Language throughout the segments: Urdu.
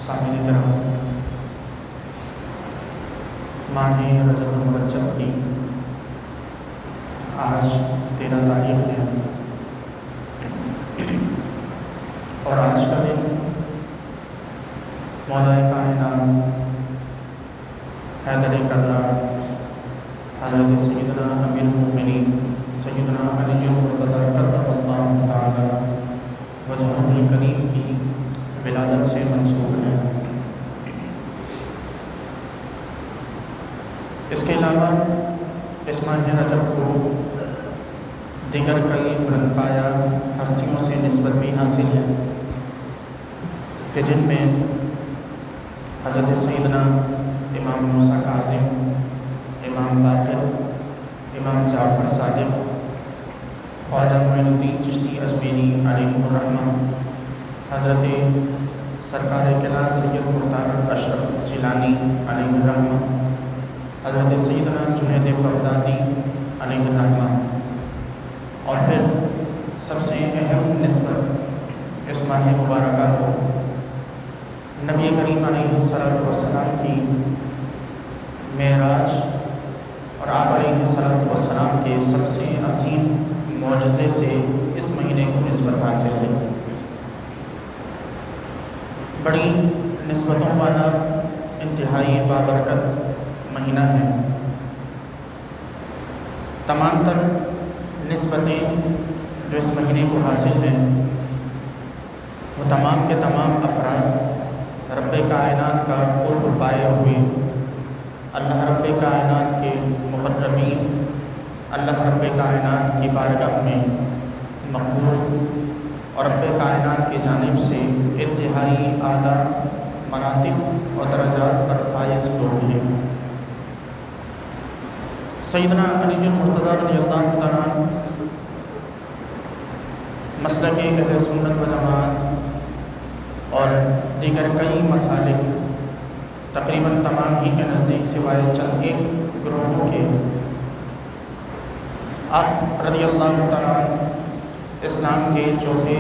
سامعین کرام، ماہ رجب المرجب کی آج 13 تاریخ ہے اور آج کا دن مولا کائنات حیدر کرار حضرت سیدنا امیر المؤمنین سیدنا علی مرتضی کرم اللہ تعالی وجہہ الکریم کی ولادت سے منسوب ہے۔ اس کے علاوہ اس ماہ رجب کو دیگر کئی بلند پایہ ہستیوں سے نسبت بھی حاصل ہے کہ جن میں حضرت سیدنا امام موسیٰ کاظم، امام باقر، امام جعفر صادق، خواجہ معین الدین چشتی اجمیری علیہ الرحمہ، حضرت سرکار قلعہ سید مختار اشرف جیلانی علیہ الرحمہ، حضرت سیدنا جنید بغدادی علیہ الرحمہ، اور پھر سب سے اہم نسبت اس ماہ مبارکہ کو نبی کریم علیہ السلام کی معراج اور آپ علیہ السلام کے سب سے عظیم معجزے سے اس مہینے کو نسبت حاصل ہے۔ بڑی نسبتوں والا انتہائی بابرکت مہینہ ہے۔ تمام تر نسبتیں جو اس مہینے کو حاصل ہیں وہ تمام کے تمام افراد رب کائنات کا قرب پائے ہوئے اللہ رب کائنات کے مقربین، اللہ رب کائنات کی بارگاہ میں مقبول اور رب کائنات کی جانب سے انتہائی اعلیٰ مراتب اور درجات پر فائز لوگ ہیں۔ سیدنا علی مرتضی رضی اللہ تعالیٰ مسلک اہل سنت و جماعت اور دیگر کئی مسالک تقریباً تمام ہی کے نزدیک سوائے چند ایک گروہوں کے آپ رضی اللہ تعالیٰ اسلام کے چوتھے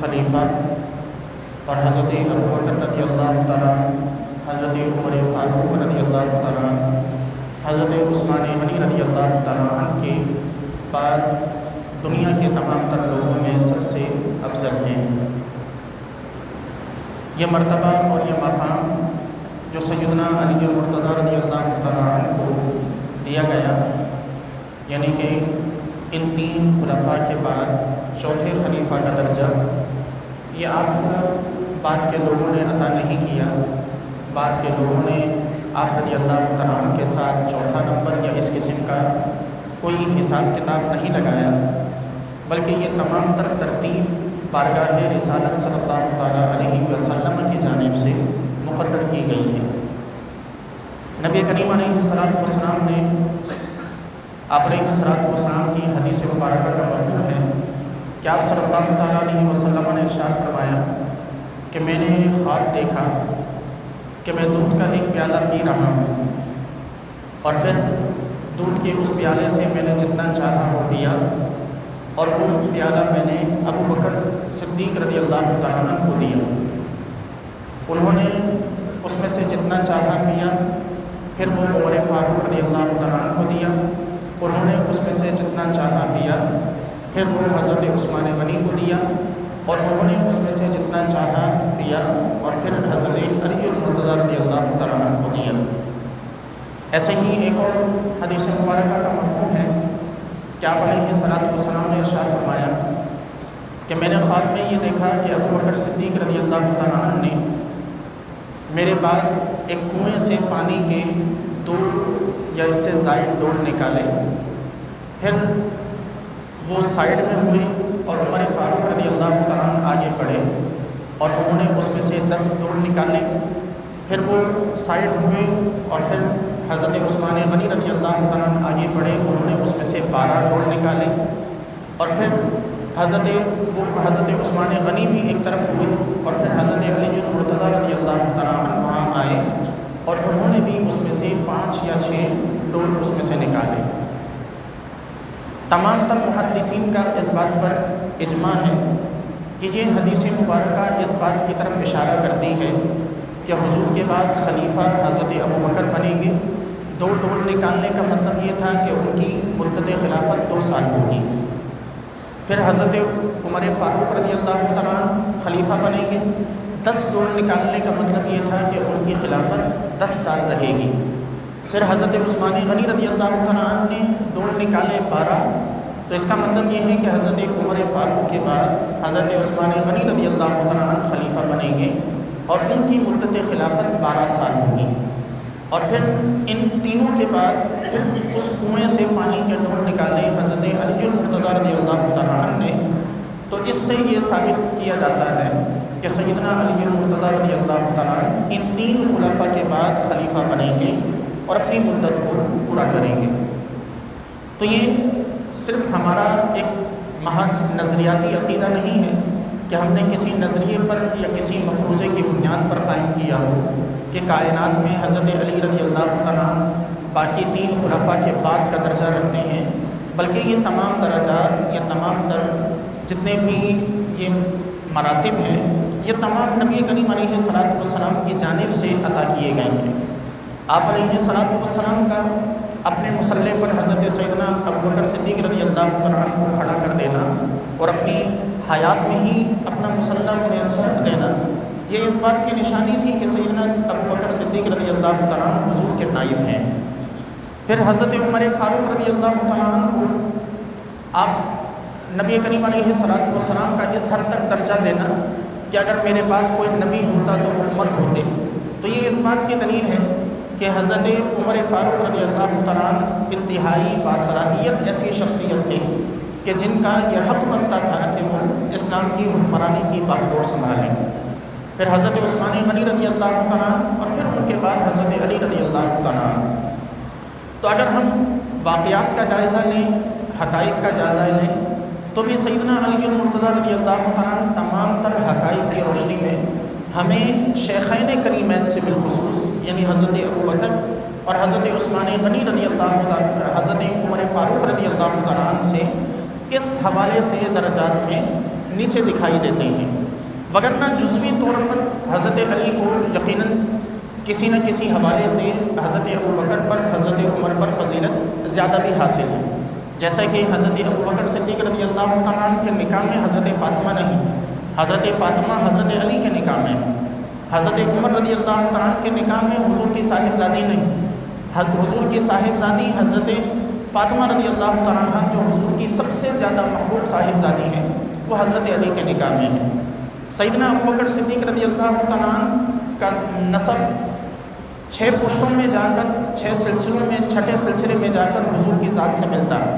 خلیفہ اور حضرت ابوبکر رضی اللہ تعالیٰ، حضرت عمر فاروق رضی اللہ تعالیٰ، حضرت عثمان غنی رضی اللہ تعالیٰ عنہ کے بعد دنیا کے تمام تر لوگوں میں سب سے افضل ہیں۔ یہ مرتبہ اور یہ مقام جو سیدنا علی مرتضی رضی اللہ تعالیٰ عنہ کو دیا گیا، یعنی کہ ان تین خلفاء کے بعد چوتھے خلیفہ کا درجہ، یہ آپ کو بعد کے لوگوں نے عطا نہیں کیا۔ بعد کے لوگوں نے آپ رضی اللہ تعالیٰ عنہ کے ساتھ چوتھا نمبر یا اس قسم کا کوئی حساب کتاب نہیں لگایا، بلکہ یہ تمام تر ترتیب بارگاہ رسالت صلی اللہ تعالیٰ علیہ وسلم کی جانب سے مقرر کی گئی ہے۔ نبی کریم علیہ السلام نے آپ علیہ السلام کی حدیث مبارکہ کا مفہوم ہے کہ آپ صلی اللہ تعالیٰ علیہ وسلم نے ارشاد فرمایا کہ میں نے خواب دیکھا کہ میں دودھ کا ایک پیالہ پی رہا ہوں اور پھر دودھ کے اس پیالے سے میں نے جتنا چاہا وہ پیا، اور وہ پیالہ میں نے ابو بکر صدیق رضی اللہ تعالیٰ عنہ کو دیا۔ انہوں نے اس میں سے جتنا چاہا پیا، پھر وہ عمر فاروق رضی اللہ تعالیٰ عنہ کو دیا، انہوں نے اس میں سے جتنا چاہا پیا، پھر وہ حضرت عثمان غنی کو دیا، اور انہوں نے اس میں سے جتنا چاہا پیا، اور پھر حضرت علی مرتضی رضی اللہ تعالیٰ عنہ کو دیا۔ ایسے ہی ایک اور حدیث مبارکہ کا مفہوم ہے کہ آپ علیہ السلام نے ارشاد فرمایا کہ میں نے خواب میں یہ دیکھا کہ ابو بکر صدیق رضی اللہ تعالیٰ عنہ نے میرے بعد ایک کنویں سے پانی کے 2 یا اس سے زائد ڈول نکالے، پھر وہ سائڈ میں ہوئے اور عمر فاروق رضی اللہ تعالیٰ عنہ آگے بڑھے اور انہوں نے اس میں سے 10 ڈول نکالے، پھر وہ سائڈ ہوئے اور پھر حضرت عثمان غنی رضی اللہ تعالیٰ عنہ آگے بڑھے، انہوں نے اس میں سے 12 ڈول نکالے، اور پھر حضرت عثمان غنی بھی ایک طرف ہوئے اور پھر حضرت علی مرتضی رضی اللہ تعالیٰ عنہ وہاں آئے اور انہوں نے بھی اس میں سے 5 یا 6 ڈول اس میں سے نکالے۔ تمام تر محدثین کا اس بات پر اجماع ہے کہ یہ حدیث مبارکہ اس بات کی طرف اشارہ کرتی ہے کہ حضور کے بعد خلیفہ حضرت ابوبکر بنیں گے۔ 2 ڈول نکالنے کا مطلب یہ تھا کہ ان کی مدت خلافت 2 سال ہوگی۔ پھر حضرت عمر فاروق رضی اللہ تعالیٰ عنہ خلیفہ بنیں گے۔ 10 ڈول نکالنے کا مطلب یہ تھا کہ ان کی خلافت 10 سال رہے گی۔ پھر حضرت عثمان غنی رضی اللہ تعالیٰ عنہ نے ڈول نکالے 12، تو اس کا مطلب یہ ہے کہ حضرت عمر فاروق کے بعد حضرت عثمان غنی رضی اللہ تعالیٰ عنہ خلیفہ بنیں گے اور ان کی مدت خلافت 12 سال ہوگی۔ اور پھر ان تینوں کے بعد اس کنویں سے پانی کے ڈول نکالے حضرت علی المرتضیٰ رضی اللہ تعالیٰ عنہ نے، تو اس سے یہ ثابت کیا جاتا ہے کہ سیدنا علی المرتضیٰ رضی اللہ تعالیٰ عنہ ان 3 خلفاء کے بعد خلیفہ بنیں گے اور اپنی مدت کو پورا کریں گے۔ تو یہ صرف ہمارا ایک محض نظریاتی عقیدہ نہیں ہے کہ ہم نے کسی نظریے پر یا کسی مفروضے کی بنیاد پر قائم کیا ہو کہ کائنات میں حضرت علی رضی اللہ تعالیٰ عنہ باقی 3 خلفاء کے بعد کا درجہ رکھتے ہیں، بلکہ یہ تمام درجات، یہ تمام جتنے بھی یہ مراتب ہیں، یہ تمام نبی کریم علیہ الصلوۃ والسلام کی جانب سے عطا کیے گئے ہیں۔ آپ علیہ الصلوۃ والسلام کا اپنے مصلی پر حضرت سیدنا ابوبکر صدیق رضی اللہ عنہ کو کھڑا کر دینا اور اپنی حیات میں ہی اپنا مصلی انہیں سونپ دینا، یہ اس بات کی نشانی تھی کہ سیدنا ابوبکر صدیق رضی اللہ تعالیٰ عنہ حضور کے نائب ہیں۔ پھر حضرت عمر فاروق رضی اللہ تعالیٰ عنہ کو آپ نبی کریم علیہ الصلوۃ والسلام کا اس حد تک درجہ دینا کہ اگر میرے بعد کوئی نبی ہوتا تو وہ عمر ہوتے، تو یہ اس بات کی دلیل ہے کہ حضرت عمر فاروق رضی اللہ تعالیٰ عنہ انتہائی باصلاحیت ایسی شخصیت تھے کہ جن کا یہ حق بنتا تھا کہ وہ اسلام کی حکمرانی کی باگڈور سنبھالیں۔ پھر حضرت عثمان غنی رضی اللہ تعالیٰ عنہ اور پھر ان کے بعد حضرت علی رضی اللہ تعالیٰ عنہ۔ تو اگر ہم واقعات کا جائزہ لیں، حقائق کا جائزہ لیں، تو بھی سیدنا علی المرتضیٰ رضی اللہ تعالیٰ عنہ تمام تر حقائق کی روشنی میں ہمیں شیخین کریمین سے بالخصوص یعنی حضرت ابوبکر اور حضرت عثمان غنی رضی اللہ تعالیٰ، حضرت عمر فاروق رضی اللہ تعالیٰ عنہ سے اس حوالے سے درجات میں نیچے دکھائی دیتے ہیں، وگرنہ جزوی طور پر حضرت علی کو یقیناً کسی نہ کسی حوالے سے حضرت ابوبکر پر، حضرت عمر پر فضیلت زیادہ بھی حاصل ہے، جیسا کہ حضرت ابوبکر صدیق رضی اللہ تعالیٰ عنہ کے نکاح میں حضرت فاطمہ نہیں، حضرت فاطمہ حضرت علی کے نکاح میں، حضرت عمر رضی اللہ تعالیٰ عنہ کے نکاح میں حضور کی صاحبزادی نہیں، حضور کی صاحبزادی حضرت فاطمہ رضی اللہ تعالیٰ عنہ جو حضور کی سب سے زیادہ محبوب صاحبزادی ہیں، وہ حضرت علی کے نکاح میں ہے۔ سیدنا ابوبکر صدیق رضی اللہ تعالیٰ عنہ کا نسب 6 پشتوں میں جا کر 6 سلسلوں میں 6ٹھے سلسلے میں جا کر حضور کی ذات سے ملتا ہے،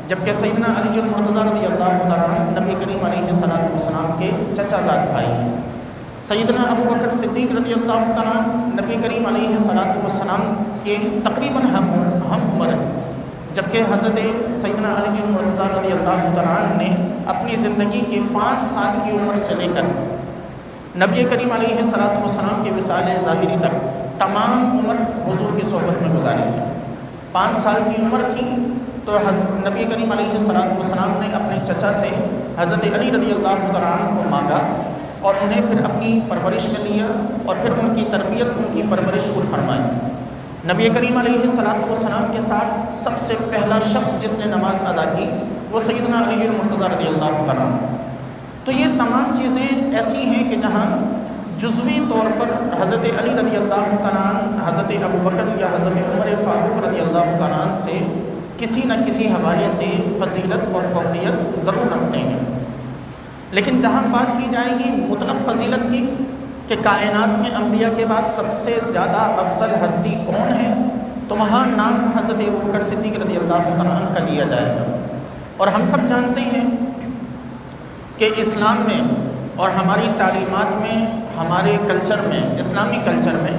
جبکہ سیدنا علی المرتضیٰ رضی اللہ تعالیٰ عنہ نبی کریم علیہ الصلوۃ والسلام کے چچا زاد بھائی ہیں۔ سیدنا ابوبکر صدیق رضی اللہ تعالیٰ عنہ نبی کریم علیہ الصلوۃ والسلام کے تقریباً ہم عمر ہیں، جبکہ حضرت سیدنا علی المرتضیٰ رضی اللہ تعالیٰ عنہ نے اپنی زندگی کے 5 سال کی عمر سے لے کر نبی کریم علیہ الصلوۃ والسلام کے وصال ظاہری تک تمام عمر حضور کی صحبت میں گزاری ہے۔ 5 سال کی عمر تھی تو نبی کریم علیہ الصلوۃ والسلام نے اپنے چچا سے حضرت علی رضی اللہ تعالیٰ عنہ کو مانگا اور انہیں پھر اپنی پرورش میں لیا اور پھر ان کی تربیت، ان کی پرورش کو فرمائی۔ نبی کریم علیہ الصلوۃ والسلام کے ساتھ سب سے پہلا شخص جس نے نماز ادا کی وہ سیدنا علی المرتضیٰ رضی اللہ تعالیٰ عنہ۔ تو یہ تمام چیزیں ایسی ہیں کہ جہاں جزوی طور پر حضرت علی رضی اللہ تعالیٰ عنہ حضرت ابوبکر یا حضرت عمر فاروق رضی اللہ تعالیٰ عنہ سے کسی نہ کسی حوالے سے فضیلت اور فوقیت ضرور رکھتے ہیں، لیکن جہاں بات کی جائے گی مطلق فضیلت کی کہ کائنات میں انبیاء کے بعد سب سے زیادہ افضل ہستی کون ہے، تو وہاں نام حضرت ابوبکر صدیق رضی اللہ تعالیٰ عنہ کا لیا جائے گا۔ اور ہم سب جانتے ہیں کہ اسلام میں اور ہماری تعلیمات میں، ہمارے کلچر میں، اسلامی کلچر میں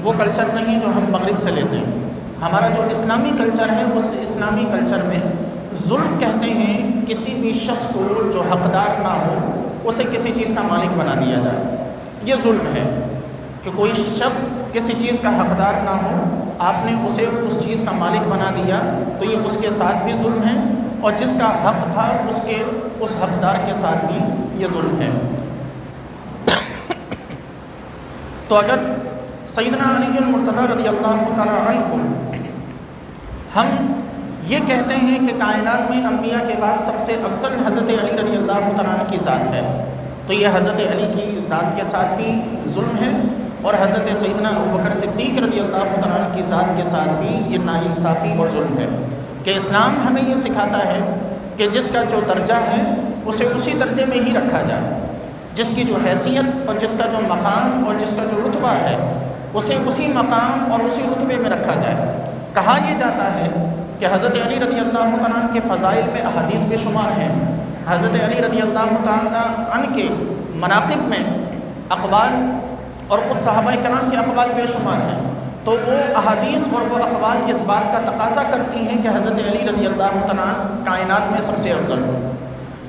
وہ کلچر نہیں جو ہم مغرب سے لیتے ہیں۔ ہمارا جو اسلامی کلچر ہے اس اسلامی کلچر میں ظلم کہتے ہیں کسی بھی شخص کو جو حقدار نہ ہو اسے کسی چیز کا مالک بنا دیا جائے، یہ ظلم ہے کہ کوئی شخص کسی چیز کا حقدار نہ ہو، آپ نے اسے اس چیز کا مالک بنا دیا تو یہ اس کے ساتھ بھی ظلم ہے، اور جس کا حق تھا اس حقدار کے ساتھ بھی یہ ظلم ہے۔ تو اگر سیدنا علی المرتضیٰ رضی اللہ تعالیٰ عنہ کو ہم یہ کہتے ہیں کہ کائنات میں انبیاء کے بعد سب سے افضل حضرت علی رضی اللہ تعالیٰ عنہ کی ذات ہے، تو یہ حضرت علی کی ذات کے ساتھ بھی ظلم ہے، اور حضرت سیدنا ابوبکر صدیق رضی اللہ تعالیٰ عنہ کی ذات کے ساتھ بھی یہ ناانصافی اور ظلم ہے کہ اسلام ہمیں یہ سکھاتا ہے کہ جس کا جو درجہ ہے اسے اسی درجے میں ہی رکھا جائے، جس کی جو حیثیت اور جس کا جو مقام اور جس کا جو رتبہ ہے اسے اسی مقام اور اسی رتبے میں رکھا جائے۔ کہا یہ جاتا ہے کہ حضرت علی رضی اللہ تعالیٰ عنہ کے فضائل میں احادیث بے شمار ہیں، حضرت علی رضی اللہ تعالیٰ عنہ کے مناقب میں اقوال اور خود صحابہ کرام کے اقوال بے شمار ہیں، تو وہ احادیث اور وہ اقوال اس بات کا تقاضا کرتی ہیں کہ حضرت علی رضی اللہ تعالیٰ عنہ کائنات میں سب سے افضل ہو۔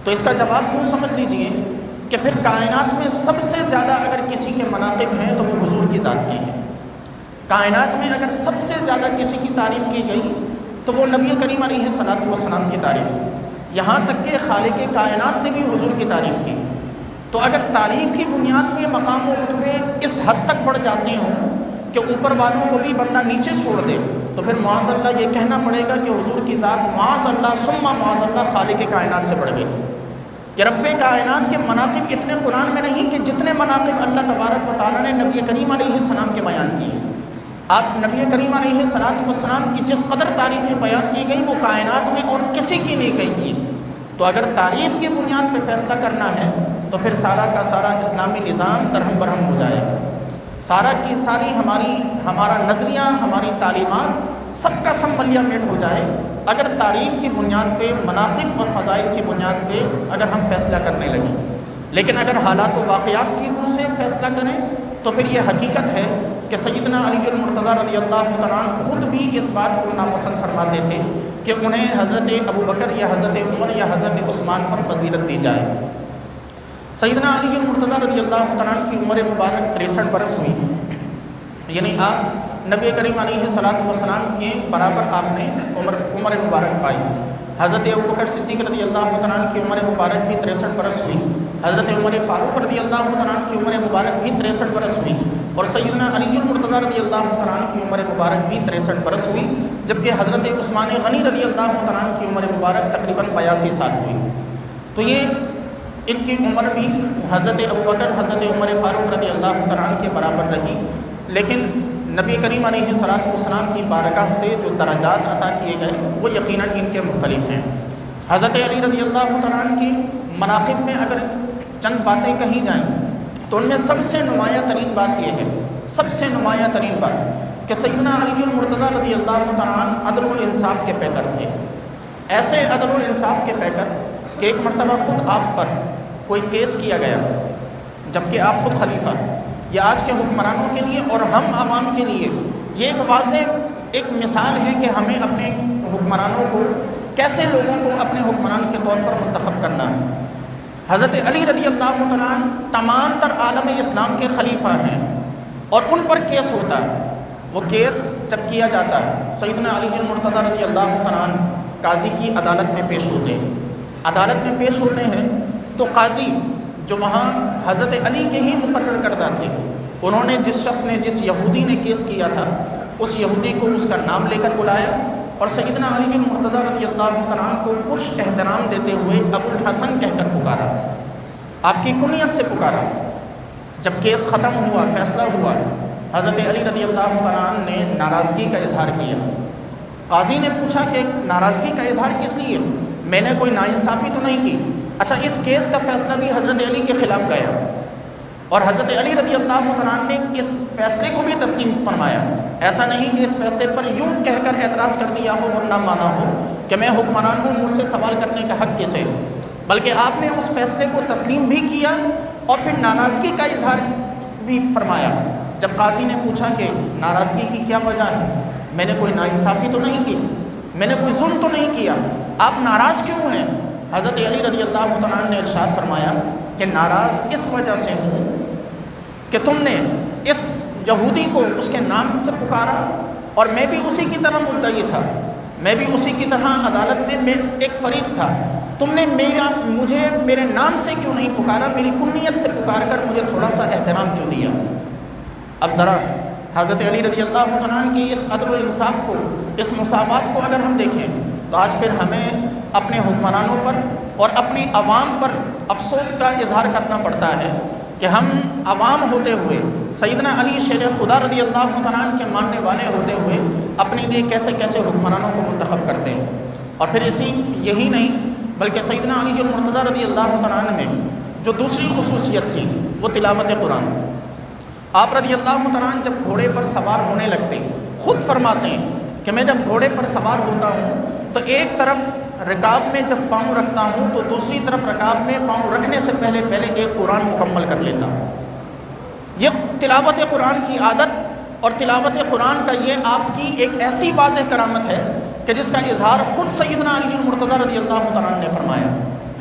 تو اس کا جواب یوں سمجھ لیجئے کہ پھر کائنات میں سب سے زیادہ اگر کسی کے مناقب ہیں تو وہ حضور کی ذات کے ہیں۔ کائنات میں اگر سب سے زیادہ کسی کی تعریف کی گئی تو وہ نبی کریم علیہ الصلوۃ والسلام کی تعریف ہے، یہاں تک کہ خالق کائنات نے بھی حضور کی تعریف کی۔ تو اگر تعریف کی بنیاد پہ مقام و رتبے اس حد تک بڑھ جاتے ہوں کہ اوپر والوں کو بھی بندہ نیچے چھوڑ دے، تو پھر معاذ اللہ یہ کہنا پڑے گا کہ حضور کی ذات معاذ اللہ ثم معاذ اللہ خالق کائنات سے بڑھ گئی، کہ رب کائنات کے مناقب اتنے قرآن میں نہیں کہ جتنے مناقب اللہ تبارک و تعالیٰ نے نبی کریم علیہ السلام کے بیان کیے۔ آپ نبی کریم علیہ السلام کی جس قدر تعریفیں بیان کی گئی وہ کائنات میں اور کسی کی نہیں کہی گئی۔ تو اگر تعریف کی بنیاد پہ فیصلہ کرنا ہے تو پھر سارا کا سارا اسلامی نظام درہم برہم ہو جائے گا، سارا کی ساری ہمارا نظریہ، ہماری تعلیمات سب کا سب ملیہ میٹ ہو جائے اگر تعریف کی بنیاد پہ، مناقب اور فضائل کی بنیاد پہ اگر ہم فیصلہ کرنے لگیں۔ لیکن اگر حالات و واقعات کی روح سے فیصلہ کریں تو پھر یہ حقیقت ہے کہ سیدنا علی المرتضیٰ رضی اللہ تعالیٰ عنہ خود بھی اس بات کو ناپسند فرماتے تھے کہ انہیں حضرت ابوبکر یا حضرت عمر یا حضرت عثمان پر فضیلت دی جائے۔ سیدنا علی المرتضیٰ رضی اللہ تعالیٰ عنہ کی عمر مبارک 63 برس ہوئی، یعنی آپ نبی کریم علیہ السلام کے برابر آپ نے عمر مبارک پائی۔ حضرت ابوبکر صدیق رضی اللہ تعالیٰ عنہ کی عمر مبارک بھی 63 برس ہوئی، حضرت عمر فاروق رضی اللہ تعالیٰ عنہ کی عمر مبارک بھی 63 برس ہوئی، اور سیدنا علی المرتضیٰ رضی اللہ تعالیٰ عنہ کی عمر مبارک بھی 63 برس ہوئی، جبکہ حضرت عثمان غنی رضی اللہ تعالیٰ عنہ کی عمر مبارک تقریباً 82 سال ہوئی۔ تو یہ ان کی عمر بھی حضرت ابوبکر، حضرت عمر فاروق رضی اللہ تعالیٰ عنہ کے برابر رہی، لیکن نبی کریم علیہ السلام کی بارگاہ سے جو درجات عطا کیے گئے وہ یقیناً ان کے مختلف ہیں۔ حضرت علی رضی اللہ تعالیٰ عنہ کی مناقب میں اگر چند باتیں کہی جائیں تو ان میں سب سے نمایاں ترین بات یہ ہے، سب سے نمایاں ترین بات کہ سیدنا علی المرتضیٰ رضی اللہ تعالیٰ عنہ عدل و انصاف کے پیکر تھے، ایسے عدل و انصاف کے پیکر کہ ایک مرتبہ خود آپ پر کوئی کیس کیا گیا جبکہ آپ خود خلیفہ، یہ آج کے حکمرانوں کے لیے اور ہم عوام کے لیے یہ ایک واضح ایک مثال ہے کہ ہمیں اپنے حکمرانوں کو کیسے لوگوں کو اپنے حکمران کے طور پر منتخب کرنا ہے۔ حضرت علی رضی اللہ تعالیٰ عنہ تمام تر عالم اسلام کے خلیفہ ہیں اور ان پر کیس ہوتا ہے۔ وہ کیس جب کیا جاتا ہے سیدنا علی المرتضیٰ رضی اللہ تعالیٰ عنہ قاضی کی عدالت میں پیش ہوتے ہیں، عدالت میں پیش ہوتے ہیں تو قاضی جو وہاں حضرت علی کے ہی مقرر کردہ تھے، انہوں نے جس شخص نے جس یہودی نے کیس کیا تھا اس یہودی کو اس کا نام لے کر بلایا اور سیدنا علی المرتضیٰ رضی اللہ تعالیٰ عنہ کو کچھ احترام دیتے ہوئے ابو الحسن کہہ کر پکارا، آپ کی کنیت سے پکارا۔ جب کیس ختم ہوا، فیصلہ ہوا، حضرت علی رضی اللہ تعالیٰ عنہ نے ناراضگی کا اظہار کیا۔ قاضی نے پوچھا کہ ناراضگی کا اظہار کس لیے؟ میں نے کوئی ناانصافی تو نہیں کی؟ اچھا، اس کیس کا فیصلہ بھی حضرت علی کے خلاف گیا اور حضرت علی رضی اللہ تعالیٰ عنہ نے اس فیصلے کو بھی تسلیم فرمایا۔ ایسا نہیں کہ اس فیصلے پر یوں کہہ کر اعتراض کر دیا ہو اور نہ مانا ہو کہ میں حکمران ہوں، مجھ سے سوال کرنے کا حق کسے، بلکہ آپ نے اس فیصلے کو تسلیم بھی کیا اور پھر ناراضگی کا اظہار بھی فرمایا۔ جب قاضی نے پوچھا کہ ناراضگی کی کیا وجہ ہے، میں نے کوئی ناانصافی تو نہیں کی، میں نے کوئی ظلم تو نہیں کیا، آپ ناراض کیوں ہیں؟ حضرت علی رضی اللہ تعالیٰ عنہ نے ارشاد فرمایا کہ ناراض اس وجہ سے ہوں کہ تم نے اس یہودی کو اس کے نام سے پکارا اور میں بھی اسی کی طرح مدعی تھا، میں بھی اسی کی طرح عدالت میں ایک فریق تھا، تم نے مجھے میرے نام سے کیوں نہیں پکارا، میری کنیت سے پکار کر مجھے تھوڑا سا احترام کیوں دیا؟ اب ذرا حضرت علی رضی اللہ تعالیٰ عنہ کی اس عدل و انصاف کو، اس مساوات کو اگر ہم دیکھیں تو آج پھر ہمیں اپنے حکمرانوں پر اور اپنی عوام پر افسوس کا اظہار کرنا پڑتا ہے کہ ہم عوام ہوتے ہوئے، سیدنا علی شیر خدا رضی اللہ تعالیٰ عنہ کے ماننے والے ہوتے ہوئے اپنے لیے کیسے کیسے حکمرانوں کو منتخب کرتے ہیں۔ اور پھر یہی نہیں بلکہ سیدنا علی المرتضیٰ رضی اللہ تعالیٰ عنہ میں جو دوسری خصوصیت تھی وہ تلاوت قرآن۔ آپ رضی اللہ تعالیٰ عنہ جب گھوڑے پر سوار ہونے لگتے خود فرماتے ہیں کہ میں جب گھوڑے پر سوار ہوتا ہوں تو ایک طرف رکاب میں جب پاؤں رکھتا ہوں تو دوسری طرف رکاب میں پاؤں رکھنے سے پہلے ایک قرآن مکمل کر لیتا ہوں۔ یہ تلاوت قرآن کی عادت اور تلاوت قرآن کا یہ آپ کی ایک ایسی واضح کرامت ہے کہ جس کا اظہار خود سیدنا علی المرتضیٰ رضی اللہ تعالیٰ عنہ نے فرمایا۔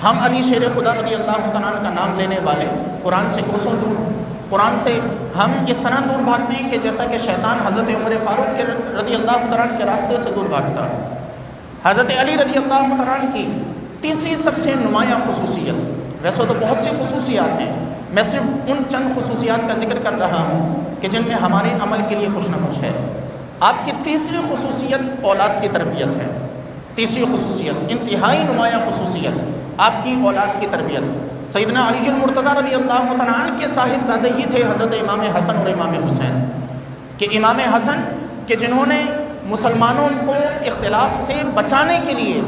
ہم علی شیر خدا رضی اللہ تعالیٰ عنہ کا نام لینے والے قرآن سے کوسوں دور، قرآن سے ہم اس طرح دور بھاگتے ہیں کہ جیسا کہ شیطان حضرت عمر فاروق کے رضی اللہ تعالیٰ عنہ کے راستے سے دور بھاگتا ہے۔ حضرت علی رضی اللہ تعالیٰ عنہ کی تیسری سب سے نمایاں خصوصیت، ویسے تو بہت سی خصوصیات ہیں، میں صرف ان چند خصوصیات کا ذکر کر رہا ہوں کہ جن میں ہمارے عمل کے لیے کچھ نہ کچھ ہے۔ آپ کی تیسری خصوصیت اولاد کی تربیت ہے۔ تیسری خصوصیت، انتہائی نمایاں خصوصیت، آپ کی اولاد کی تربیت۔ سیدنا علی المرتضیٰ رضی اللہ تعالیٰ عنہ کے صاحبزادے ہی تھے حضرت امام حسن اور امام حسین، کہ امام حسن کہ جنہوں نے مسلمانوں کو اختلاف سے بچانے کے لیے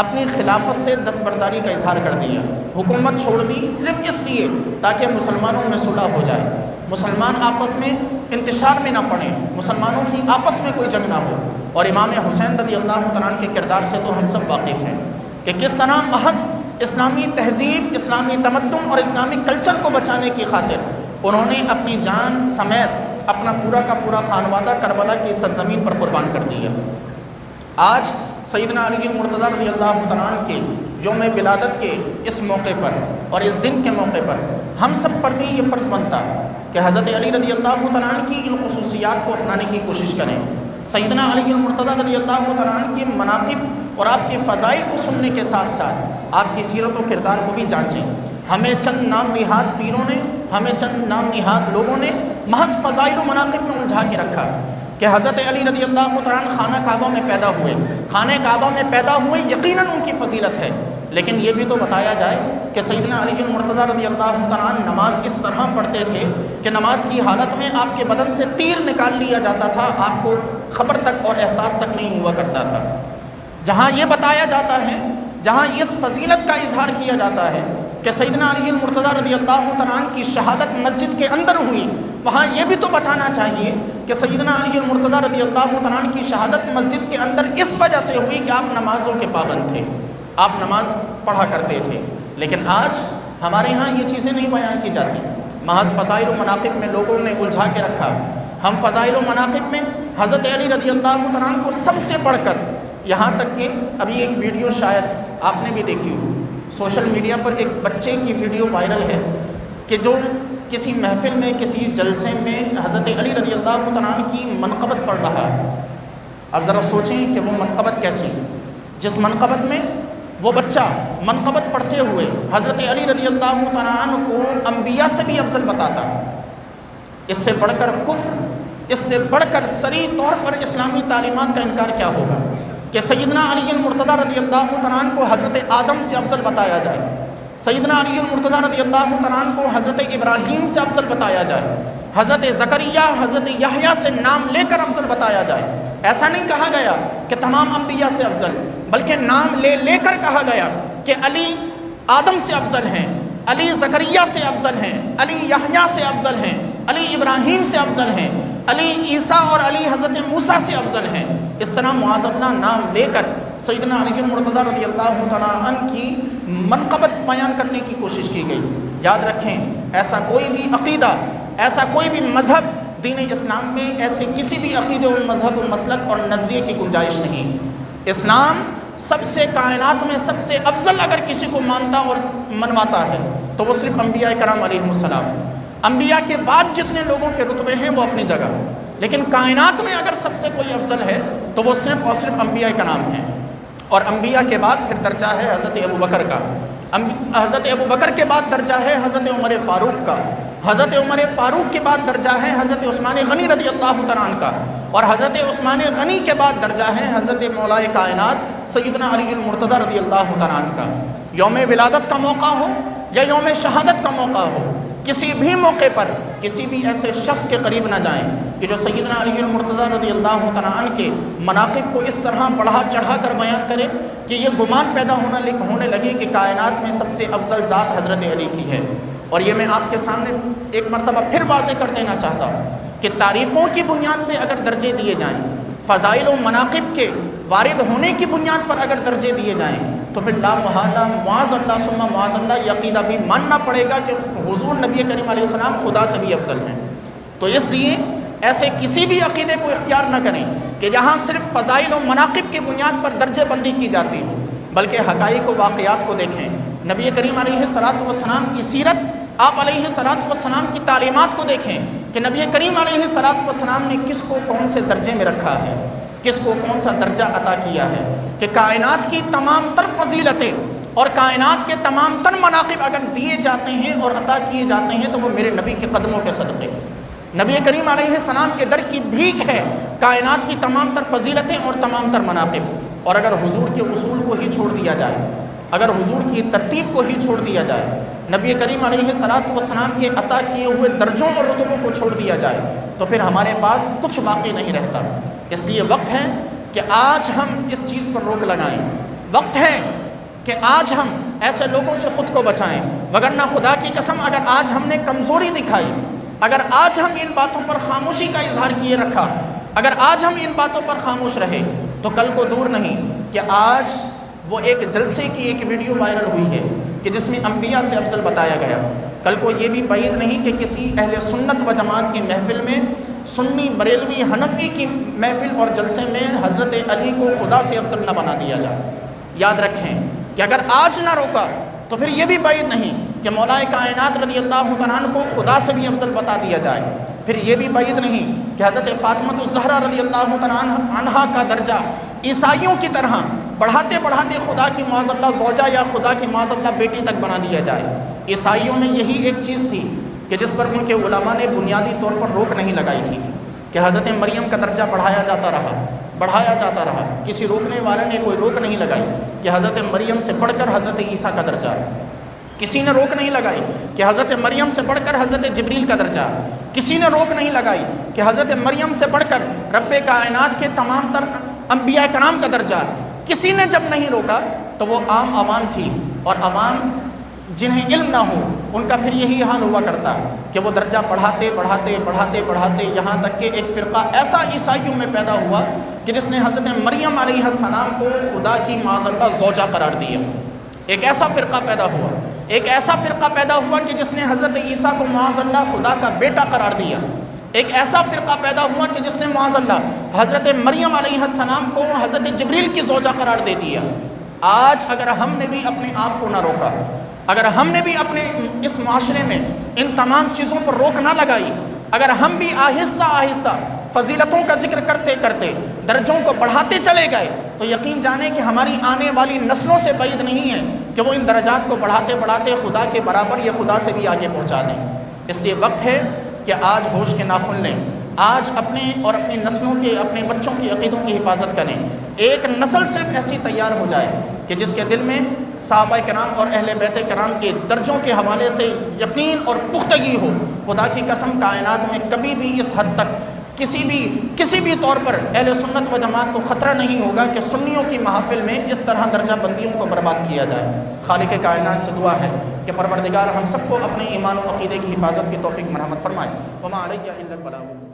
اپنی خلافت سے دستبرداری کا اظہار کر دیا، حکومت چھوڑ دی صرف اس لیے تاکہ مسلمانوں میں صلح ہو جائے، مسلمان آپس میں انتشار میں نہ پڑیں، مسلمانوں کی آپس میں کوئی جنگ نہ ہو۔ اور امام حسین رضی اللہ تعالیٰ عنہ کے کردار سے تو ہم سب واقف ہیں کہ کس طرح محض اسلامی تہذیب، اسلامی تمدن اور اسلامی کلچر کو بچانے کی خاطر انہوں نے اپنی جان سمیت اپنا پورا کا پورا خانوادہ کربلا کی سرزمین پر قربان کر دیا۔ آج سیدنا علی المرتضیٰ رضی اللہ تعالیٰ عنہ کے یوم ولادت کے اس موقع پر اور اس دن کے موقع پر ہم سب پر بھی یہ فرض بنتا کہ حضرت علی رضی اللہ تعالیٰ عنہ کی ان خصوصیات کو اپنانے کی کوشش کریں۔ سیدنا علی المرتضیٰ رضی اللہ تعالیٰ عنہ کی مناقب اور آپ کے فضائل کو سننے کے ساتھ ساتھ آپ کی سیرت و کردار کو بھی جانچیں۔ ہمیں چند نام نہاد پیروں نے، ہمیں چند نام نہاد لوگوں نے محض فضائل و مناقب میں الجھا کے رکھا کہ حضرت علی رضی اللہ تعالیٰ عنہ خانہ کعبہ میں پیدا ہوئے، خانہ کعبہ میں پیدا ہوئے یقیناً ان کی فضیلت ہے، لیکن یہ بھی تو بتایا جائے کہ سیدنا علی المرتضیٰ رضی اللہ تعالیٰ عنہ نماز اس طرح پڑھتے تھے کہ نماز کی حالت میں آپ کے بدن سے تیر نکال لیا جاتا تھا، آپ کو خبر تک اور احساس تک نہیں ہوا کرتا تھا۔ جہاں یہ بتایا جاتا ہے، جہاں اس فضیلت کا اظہار کیا جاتا ہے کہ سیدنا علی المرتضیٰ رضی اللہ تعالیٰ عنہ کی شہادت مسجد کے اندر ہوئی، وہاں یہ بھی تو بتانا چاہیے کہ سیدنا علی المرتضیٰ رضی اللہ تعالیٰ عنہ کی شہادت مسجد کے اندر اس وجہ سے ہوئی کہ آپ نمازوں کے پابند تھے، آپ نماز پڑھا کرتے تھے۔ لیکن آج ہمارے ہاں یہ چیزیں نہیں بیان کی جاتی، محض فضائل و مناقب میں لوگوں نے الجھا کے رکھا۔ ہم فضائل و مناقب میں حضرت علی رضی اللہ تعالیٰ عنہ کو سب سے بڑھ کر، یہاں تک کہ ابھی ایک ویڈیو شاید آپ نے بھی دیکھی ہو، سوشل میڈیا پر ایک بچے کی ویڈیو وائرل ہے کہ جو کسی محفل میں، کسی جلسے میں حضرت علی رضی اللہ تعالیٰ عنہ کی منقبت پڑھ رہا ہے۔ اب ذرا سوچیں کہ وہ منقبت کیسی، جس منقبت میں وہ بچہ منقبت پڑھتے ہوئے حضرت علی رضی اللہ تعالیٰ عنہ کو انبیاء سے بھی افضل بتاتا۔ اس سے بڑھ کر کفر، اس سے بڑھ کر صریح طور پر اسلامی تعلیمات کا انکار کیا ہوگا کہ سیدنا علی المرتضیٰ رضی اللہ تعالیٰ عنہ کو حضرت آدم سے افضل بتایا جائے، سیدنا علی المرتضیٰ رضی اللہ تعالیٰ عنہ کو حضرت ابراہیم سے افضل بتایا جائے، حضرت زکریا، حضرت یحییٰ سے نام لے کر افضل بتایا جائے۔ ایسا نہیں کہا گیا کہ تمام انبیاء سے افضل، بلکہ نام لے لے کر کہا گیا کہ علی آدم سے افضل ہیں، علی زکریا سے افضل ہیں، علی یحییٰ سے افضل ہیں، علی ابراہیم سے افضل ہیں، علی عیسیٰ اور علی حضرت موسیٰ سے افضل ہیں۔ اس طرح معاذ نام لے کر سیدنا علی المرتضیٰ رضی اللہ تعالیٰ عنہ کی منقبت بیان کرنے کی کوشش کی گئی۔ یاد رکھیں، ایسا کوئی بھی عقیدہ، ایسا کوئی بھی مذہب دین اسلام میں ایسے کسی بھی عقیدے و مذہب و مسلک اور نظریے کی گنجائش نہیں۔ اسلام سب سے کائنات میں سب سے افضل اگر کسی کو مانتا اور منواتا ہے تو وہ صرف انبیاء کرام علیہم السلام۔ انبیاء کے بعد جتنے لوگوں کے رتبے ہیں وہ اپنی جگہ، لیکن کائنات میں اگر سب سے کوئی افضل ہے تو وہ صرف اور صرف انبیاء کرام ہیں۔ اور انبیاء کے بعد پھر درجہ ہے حضرت ابوبکر کا، حضرت ابوبکر کے بعد درجہ ہے حضرت عمر فاروق کا، حضرت عمر فاروق کے بعد درجہ ہے حضرت عثمان غنی رضی اللہ تعالیٰ عنہ کا، اور حضرت عثمان غنی کے بعد درجہ ہے حضرت مولا کائنات سیدنا علی المرتضیٰ رضی اللہ تعالیٰ عنہ کا۔ یوم ولادت کا موقع ہو یا یوم شہادت کا موقع ہو، کسی بھی موقع پر کسی بھی ایسے شخص کے قریب نہ جائیں کہ جو سیدنا علی المرتضیٰ رضی اللہ تعالیٰ عنہ کے مناقب کو اس طرح بڑھا چڑھا کر بیان کرے کہ یہ گمان پیدا ہونے لگے کہ کائنات میں سب سے افضل ذات حضرت علی کی ہے۔ اور یہ میں آپ کے سامنے ایک مرتبہ پھر واضح کر دینا چاہتا ہوں کہ تعریفوں کی بنیاد پہ اگر درجے دیے جائیں، فضائل و مناقب کے وارد ہونے کی بنیاد پر اگر درجے دیے جائیں، تو پھر لا محالہ معاذ اللہ ثم معاذ اللہ یہ عقیدہ بھی ماننا پڑے گا کہ حضور نبی کریم علیہ السلام خدا سے بھی افضل ہیں۔ تو اس لیے ایسے کسی بھی عقیدے کو اختیار نہ کریں کہ جہاں صرف فضائل و مناقب کی بنیاد پر درجے بندی کی جاتی ہو، بلکہ حقائق و واقعات کو دیکھیں۔ نبی کریم علیہ السلام کی سیرت، آپ علیہ السلام کی تعلیمات کو دیکھیں کہ نبی کریم علیہ السلام نے کس کو کون سے درجے میں رکھا ہے، کس کو کون سا درجہ عطا کیا ہے، کہ کائنات کی تمام تر فضیلتیں اور کائنات کے تمام تر مناقب اگر دیے جاتے ہیں اور عطا کیے جاتے ہیں تو وہ میرے نبی کے قدموں کے صدقے۔ نبی کریم علیہ السلام کے در کی بھیک ہے کائنات کی تمام تر فضیلتیں اور تمام تر مناقب۔ اور اگر حضور کے اصول کو ہی چھوڑ دیا جائے، اگر حضور کی ترتیب کو ہی چھوڑ دیا جائے، نبی کریم علیہ السلام کے عطا کیے ہوئے درجوں اور رتبوں کو چھوڑ دیا جائے، تو پھر ہمارے پاس کچھ باقی نہیں رہتا۔ اس لیے وقت ہے کہ آج ہم اس چیز پر روک لگائیں، وقت ہے کہ آج ہم ایسے لوگوں سے خود کو بچائیں، وگرنہ خدا کی قسم اگر آج ہم نے کمزوری دکھائی، اگر آج ہم ان باتوں پر خاموشی کا اظہار کیے رکھا، اگر آج ہم ان باتوں پر خاموش رہے، تو کل کو دور نہیں کہ آج وہ ایک جلسے کی ایک ویڈیو وائرل ہوئی ہے کہ جس میں انبیاء سے افضل بتایا گیا، کل کو یہ بھی بعید نہیں کہ کسی اہل سنت و جماعت کی محفل میں، سنی بریلوی حنفی کی محفل اور جلسے میں حضرت علی کو خدا سے افضل نہ بنا دیا جائے۔ یاد رکھیں کہ اگر آج نہ روکا تو پھر یہ بھی بعید نہیں کہ مولا کائنات رضی اللہ تعالیٰ عنہ کو خدا سے بھی افضل بتا دیا جائے، پھر یہ بھی بعید نہیں کہ حضرت فاطمہ الزہرا رضی اللہ تعالیٰ عنہا کا درجہ عیسائیوں کی طرح بڑھاتے بڑھاتے خدا کی معاذ اللہ زوجہ یا خدا کی معاذ اللہ بیٹی تک بنا دیا جائے۔ عیسائیوں میں یہی ایک چیز تھی کہ جس پر ان کے علماء نے بنیادی طور پر روک نہیں لگائی تھی کہ حضرت مریم کا درجہ بڑھایا جاتا رہا، کسی روکنے والے نے کوئی روک نہیں لگائی کہ حضرت مریم سے بڑھ کر حضرت عیسیٰ کا درجہ، کسی نے روک نہیں لگائی کہ حضرت مریم سے بڑھ کر حضرت جبریل کا درجہ، کسی نے روک نہیں لگائی کہ حضرت مریم سے بڑھ کر رب کائنات کے تمام تر انبیاء کرام کا درجہ۔ کسی نے جب نہیں روکا تو وہ عام عوام تھی، اور عوام جنہیں علم نہ ہو ان کا پھر یہی حال ہوا کرتا کہ وہ درجہ بڑھاتے یہاں تک کہ ایک فرقہ ایسا عیسائیوں میں پیدا ہوا کہ جس نے حضرت مریم علیہ السلام کو خدا کی معاذ اللہ زوجہ قرار دیا۔ ایک ایسا فرقہ پیدا ہوا کہ جس نے حضرت عیسیٰ کو معاذ اللہ خدا کا بیٹا قرار دیا۔ ایک ایسا فرقہ پیدا ہوا کہ جس نے معاذ اللہ حضرت مریم علیہ السلام کو حضرت جبریل کی زوجہ قرار دے دیا۔ آج اگر ہم نے بھی اپنے آپ کو نہ روکا، اگر ہم نے بھی اپنے اس معاشرے میں ان تمام چیزوں پر روک نہ لگائی، اگر ہم بھی آہستہ آہستہ فضیلتوں کا ذکر کرتے کرتے درجوں کو بڑھاتے چلے گئے، تو یقین جانیں کہ ہماری آنے والی نسلوں سے بعید نہیں ہے کہ وہ ان درجات کو بڑھاتے بڑھاتے خدا کے برابر یا خدا سے بھی آگے پہنچا دیں۔ اس لیے وقت ہے کہ آج ہوش کے ناخن لیں، آج اپنے اور اپنی نسلوں کے، اپنے بچوں کی عقیدوں کی حفاظت کریں۔ ایک نسل صرف ایسی تیار ہو جائے کہ جس کے دل میں صحابہ کرام اور اہل بیت کرام کے درجوں کے حوالے سے یقین اور پختگی ہو۔ خدا کی قسم کائنات میں کبھی بھی اس حد تک کسی بھی طور پر اہل سنت و جماعت کو خطرہ نہیں ہوگا کہ سنیوں کی محافل میں اس طرح درجہ بندیوں کو برباد کیا جائے۔ خالق کائنات سے دعا ہے کہ پروردگار ہم سب کو اپنے ایمان و عقیدے کی حفاظت کی توفیق مرحمت فرمائے۔ وما علیہ الا البلاغ۔